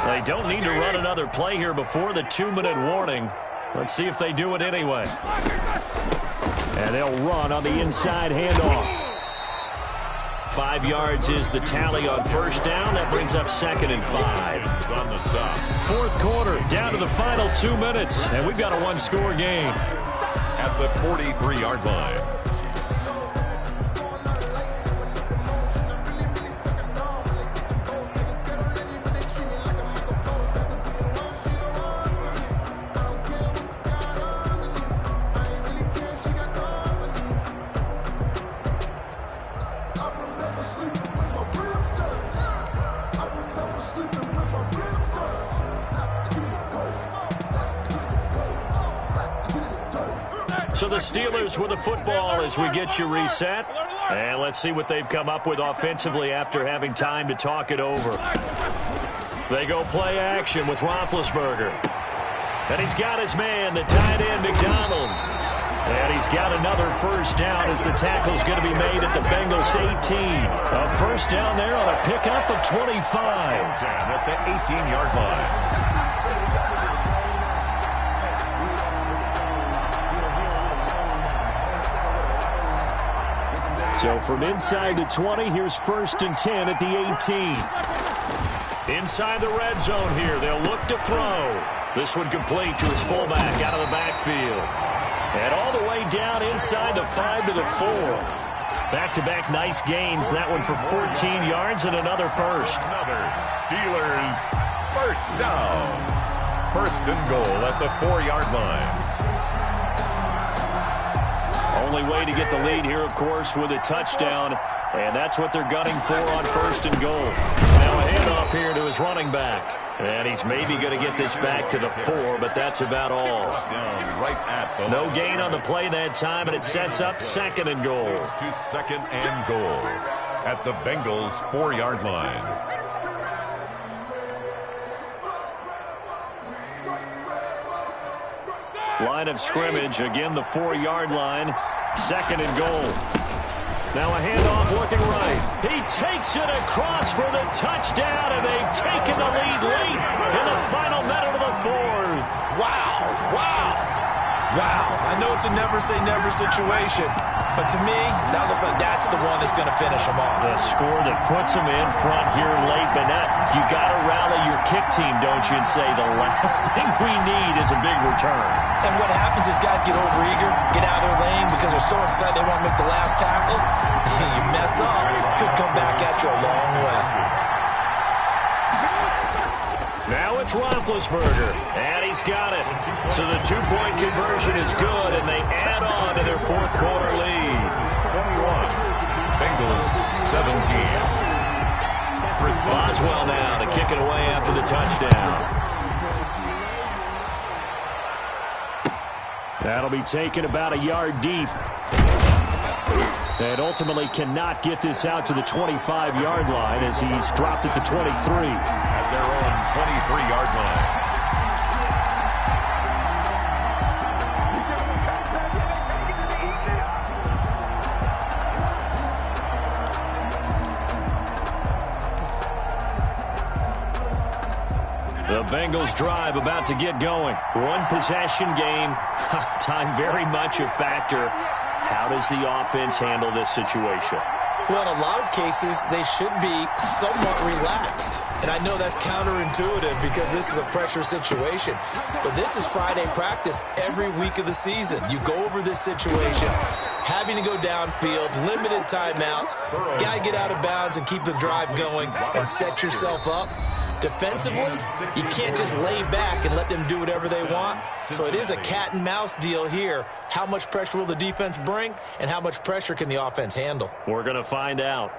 They don't need to run another play here before the 2-minute warning. Let's see if they do it anyway. And they'll run on the inside handoff. 5 yards is the tally on 1st down. That brings up 2nd and 5. On the stop. 4th quarter, down to the final 2 minutes. And we've got a one-score game. At the 43-yard line. So the Steelers with the football as we get you reset. And let's see what they've come up with offensively after having time to talk it over. They go play action with Roethlisberger. And he's got his man, the tight end, McDonald. And he's got another 1st down as the tackle's going to be made at the Bengals 18. A 1st down there on a pickup of 25. At the 18-yard line. So from inside the 20, here's 1st and 10 at the 18. Inside the red zone here, they'll look to throw. This one complete to his fullback out of the backfield. And all the way down inside the 5 to the 4. Back-to-back nice gains. That one for 14 yards and another 1st. Another Steelers 1st down. 1st and goal at the 4-yard line. Only way to get the lead here, of course, with a touchdown. And that's what they're gunning for on 1st and goal. Now a handoff here to his running back. And he's maybe going to get this back to the 4, but that's about all. No gain on the play that time, and it sets up 2nd and goal. To 2nd and goal at the Bengals 4-yard line. Line of scrimmage, again the 4-yard line. 2nd and goal. Now a handoff looking right. He takes it across for the touchdown, and they've taken the lead late in the final minute of the 4th. Wow, I know it's a never-say-never situation, but to me, that looks like that's the one that's going to finish them off. The score that puts them in front here late, but now you got to rally your kick team, don't you, and say the last thing we need is a big return. And what happens is guys get overeager, get out of their lane because they're so excited they want to make the last tackle. You mess up, it could come back at you a long way. Now it's Roethlisberger, and he's got it. So the 2-point conversion is good, and they add on to their 4th quarter lead. 21. Bengals 17. Boswell now to kick it away after the touchdown. That'll be taken about a yard deep. And ultimately cannot get this out to the 25-yard line as he's dropped at the 23. At their own 23-yard line. The Bengals drive about to get going. One possession game. Time very much a factor. How does the offense handle this situation? Well, in a lot of cases, they should be somewhat relaxed. And I know that's counterintuitive because this is a pressure situation. But this is Friday practice every week of the season. You go over this situation, having to go downfield, limited timeouts, got to get out of bounds and keep the drive going and set yourself up. Defensively, you can't just lay back and let them do whatever they want. So it is a cat and mouse deal here. How much pressure will the defense bring, and how much pressure can the offense handle? We're going to find out.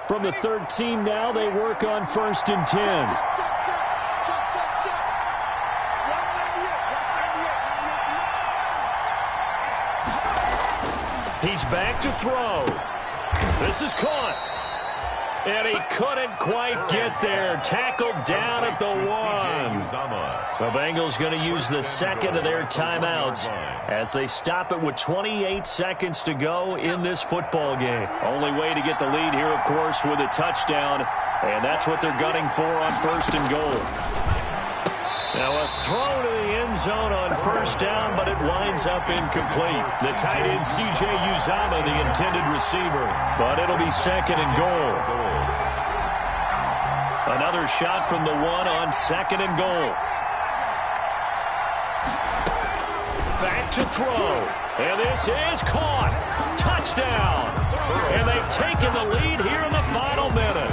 From the 13 now, they work on 1st and 10. He's back to throw. This is caught. And he couldn't quite get there. Tackled down at the 1. The Bengals going to use the second of their timeouts as they stop it with 28 seconds to go in this football game. Only way to get the lead here, of course, with a touchdown. And that's what they're gunning for on 1st and goal. Now a throw to the end zone on 1st down, but it winds up incomplete. The tight end, C.J. Uzomah, the intended receiver. But it'll be 2nd and goal. Another shot from the 1 on 2nd and goal. Back to throw. And this is caught. Touchdown. And they've taken the lead here in the final minute.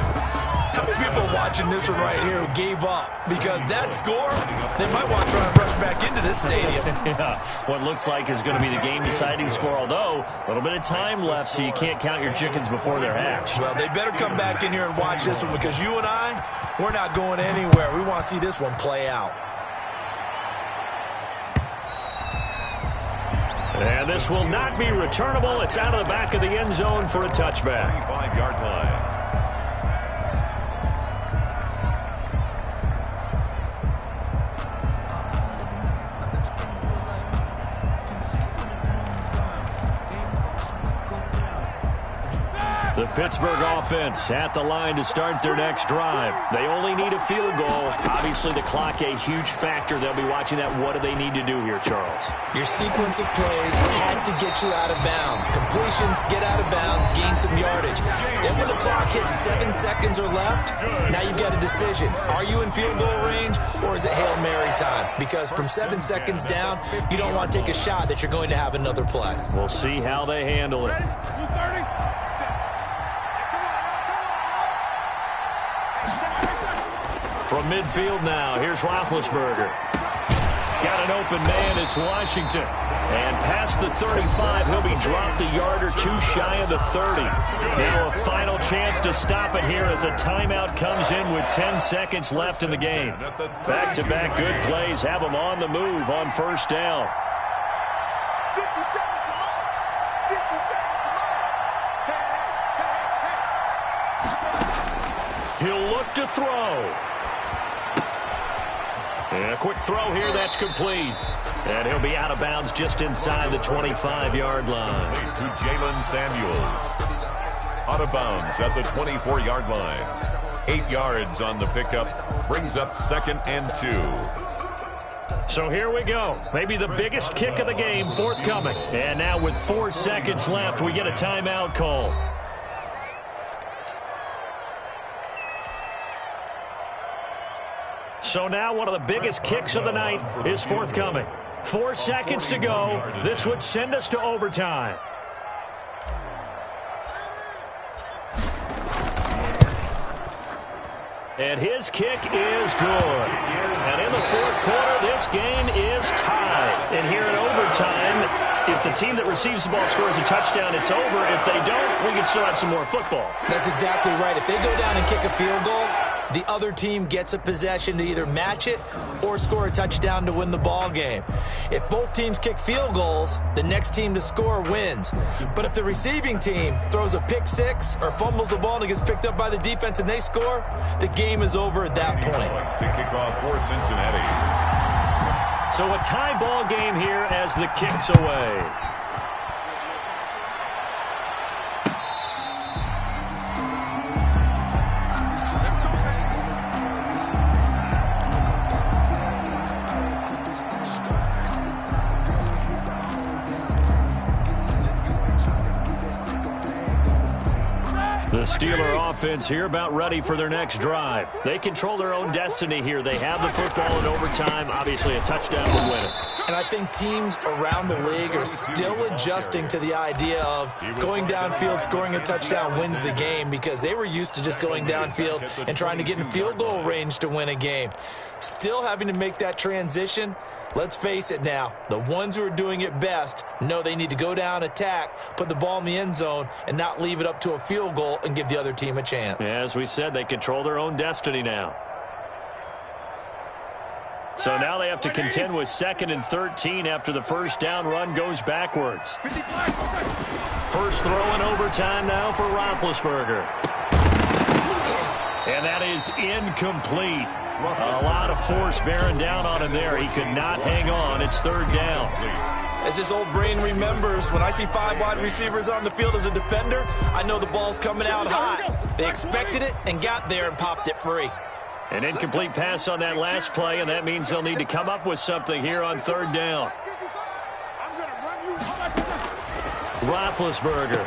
How many people watching this one right here who gave up? Because that score, they might want to try and rush back into this stadium. Yeah, what looks like is going to be the game-deciding score, although a little bit of time left, so you can't count your chickens before they're hatched. Well, they better come back in here and watch this one, because you and I, we're not going anywhere. We want to see this one play out. And this will not be returnable. It's out of the back of the end zone for a touchback. 5-yard line. The Pittsburgh offense at the line to start their next drive. They only need a field goal. Obviously, the clock a huge factor. They'll be watching that. What do they need to do here, Charles? Your sequence of plays has to get you out of bounds. Completions, get out of bounds, gain some yardage. Then when the clock hits 7 seconds or left, now you've got a decision. Are you in field goal range, or is it Hail Mary time? Because from 7 seconds down, you don't want to take a shot that you're going to have another play. We'll see how they handle it. From midfield now, here's Roethlisberger. Got an open man, it's Washington. And past the 35, he'll be dropped a yard or 2 shy of the 30. Now a final chance to stop it here as a timeout comes in with 10 seconds left in the game. Back-to-back good plays have them on the move on 1st down. 50 seconds, come on. 50 seconds, come on. He'll look to throw. And a quick throw here, that's complete. And he'll be out of bounds just inside the 25-yard line. To Jalen Samuels. Out of bounds at the 24-yard line. 8 yards on the pickup. Brings up 2nd and 2. So here we go. Maybe the biggest kick of the game forthcoming. And now with 4 seconds left, we get a timeout call. So now one of the biggest kicks of the night is forthcoming. 4 seconds to go. This would send us to overtime. And his kick is good. And in the 4th quarter, this game is tied. And here in overtime, if the team that receives the ball scores a touchdown, it's over. If they don't, we can still have some more football. That's exactly right. If they go down and kick a field goal, the other team gets a possession to either match it or score a touchdown to win the ball game. If both teams kick field goals, the next team to score wins. But if the receiving team throws a pick six or fumbles the ball and it gets picked up by the defense and they score, the game is over at that point. To kick off for Cincinnati. So a tie ball game here as the kick's away. The Steeler offense here about ready for their next drive. They control their own destiny here. They have the football in overtime. Obviously, a touchdown would win it. And I think teams around the league are still adjusting to the idea of going downfield, scoring a touchdown wins the game, because they were used to just going downfield and trying to get in field goal range to win a game. Still having to make that transition. Let's face it now, the ones who are doing it best know they need to go down, attack, put the ball in the end zone, and not leave it up to a field goal and give give the other team a chance. As we said, they control their own destiny now. So now they have to contend with 2nd and 13 after the first down run goes backwards. First throw in overtime now for Roethlisberger. And that is incomplete. A lot of force bearing down on him there. He could not hang on. It's 3rd down. As his old brain remembers, when I see 5 wide receivers on the field as a defender, I know the ball's coming out hot. They expected it and got there and popped it free. An incomplete pass on that last play, and that means they'll need to come up with something here on 3rd down. Roethlisberger.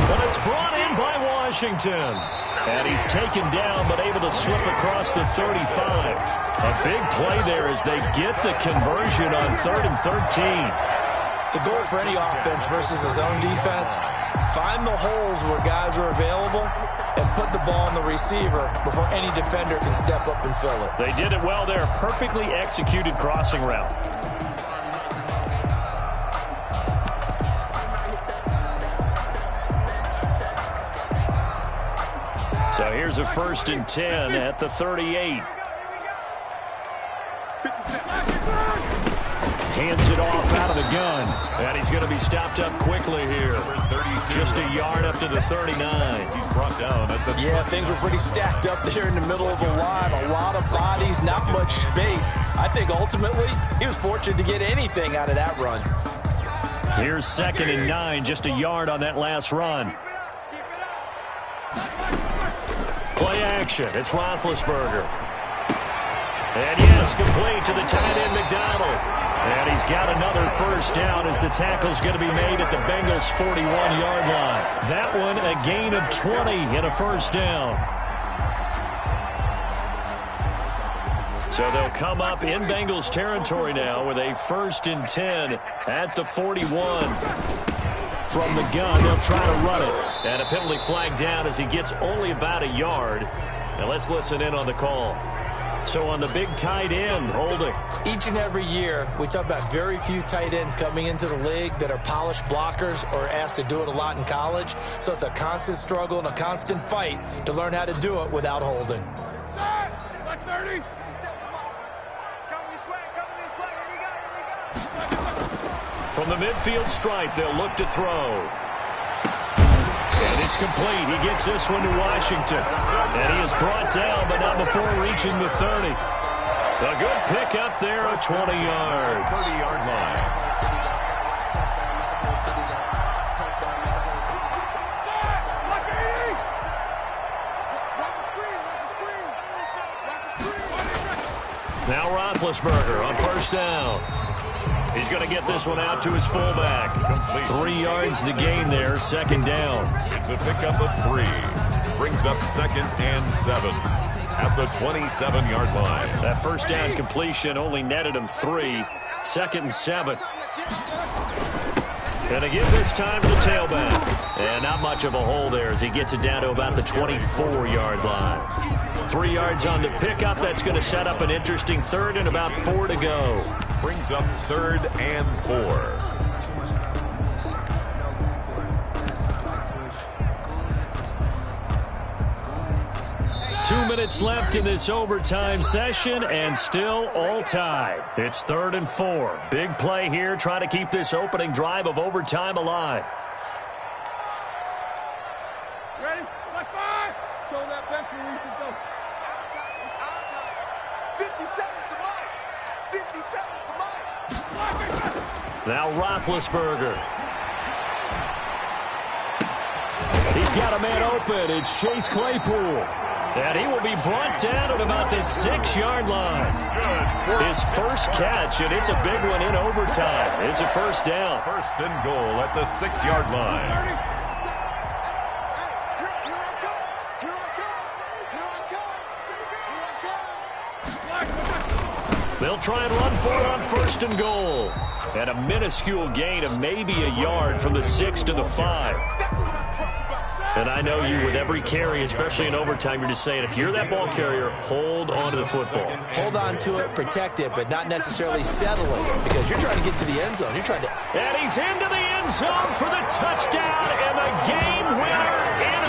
But it's brought in by Washington. And he's taken down, but able to slip across the 35. A big play there as they get the conversion on 3rd and 13. The goal for any offense versus his own defense, find the holes where guys are available and put the ball on the receiver before any defender can step up and fill it. They did it well there. Perfectly executed crossing route. So here's a 1st and 10 at the 38. Hands it off out of the gun. And he's going to be stopped up quickly here. Just a yard up to the 39. He's brought down at the... Yeah, things were pretty stacked up there in the middle of the line. A lot of bodies, not much space. I think ultimately he was fortunate to get anything out of that run. Here's 2nd and 9, just a yard on that last run. Play action. It's Roethlisberger. And yes, complete to the tight end McDonald. And he's got another first down as the tackle's going to be made at the Bengals' 41-yard line. That one a gain of 20 and a first down. So they'll come up in Bengals territory now with a 1st and 10 at the 41. From the gun, they'll try to run it. And a penalty flag down as he gets only about a yard. Now let's listen in on the call. So on the big tight end, holding. Each and every year, we talk about very few tight ends coming into the league that are polished blockers or asked to do it a lot in college. So it's a constant struggle and a constant fight to learn how to do it without holding. From the midfield stripe, they'll look to throw. And it's complete. He gets this one to Washington. And he is brought down, but not before reaching the 30. A good pick up there of 20 yards. 30-yard line. Now Roethlisberger on first down. He's going to get this one out to his fullback. Complete. 3 yards the gain there, 2nd down. It's a pickup of 3. Brings up 2nd and 7 at the 27-yard line. That first down completion only netted him 3. 2nd and 7. And again this time to the tailback. And not much of a hole there as he gets it down to about the 24-yard line. 3 yards on the pickup. That's going to set up an interesting 3rd and about 4 to go. Brings up 3rd and 4. Two minutes left in this overtime session, and still all tied. It's 3rd and 4. Big play here, trying to keep this opening drive of overtime alive. Ready? Like 5. Show that bench release and go. 57 to Mike. 57 to Mike. Now Roethlisberger. He's got a man open. It's Chase Claypool. And he will be brought down at about the 6-yard line. His first catch, and it's a big one in overtime. It's a first down. 1st and goal at the 6-yard line. They'll try and run for it on 1st and goal. And a minuscule gain of maybe a yard from the 6 to the 5. And I know you, with every carry, especially in overtime, you're just saying, if you're that ball carrier, hold on to the football. Hold on to it, protect it, but not necessarily settle it, because you're trying to get to the end zone. You're trying to... And he's into the end zone for the touchdown and the game winner in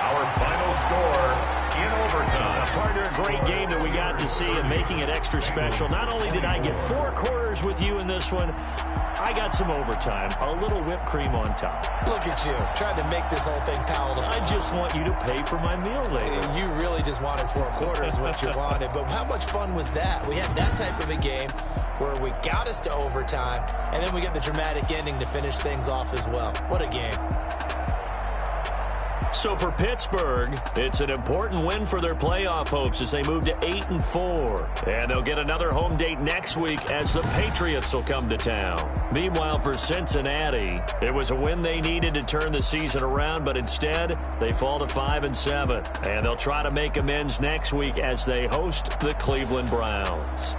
Our final score in overtime. Partner, a great game that we got to see and making it extra special. Not only did I get 4 quarters with you in this one, I got some overtime, a little whipped cream on top. Look at you, trying to make this whole thing palatable. I just want you to pay for my meal later. You really just wanted 4 quarters, what you wanted. But how much fun was that? We had that type of a game where we got us to overtime, and then we get the dramatic ending to finish things off as well. What a game. So for Pittsburgh, it's an important win for their playoff hopes as they move to 8-4. And they'll get another home date next week as the Patriots will come to town. Meanwhile, for Cincinnati, it was a win they needed to turn the season around, but instead they fall to 5-7. And they'll try to make amends next week as they host the Cleveland Browns.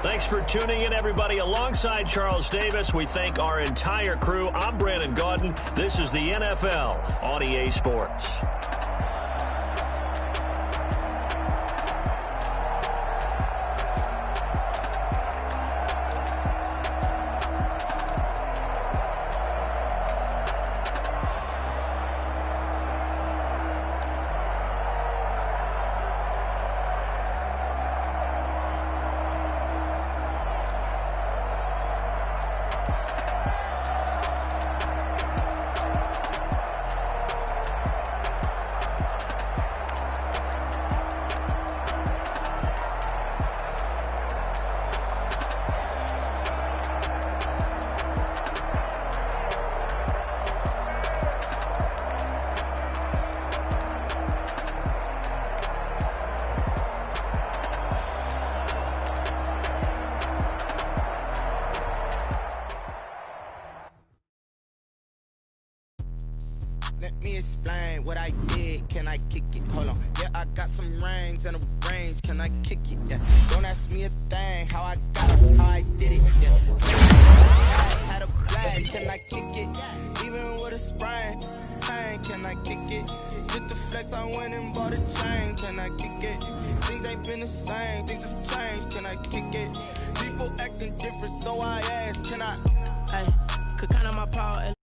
Thanks for tuning in, everybody. Alongside Charles Davis, we thank our entire crew. I'm Brandon Gaudin. This is the NFL on EA Sports. Let me explain what I did. Can I kick it? Hold on. Yeah, I got some rings and a range. Can I kick it? Yeah. Don't ask me a thing. How I got it, how I did it. Yeah. I had a flag. Can I kick it? Even with a sprain. Hey, can I kick it? Just the flex, I went and bought a chain. Can I kick it? Things ain't been the same. Things have changed. Can I kick it? People acting different, so I asked. Can I? Hey, could count on my power.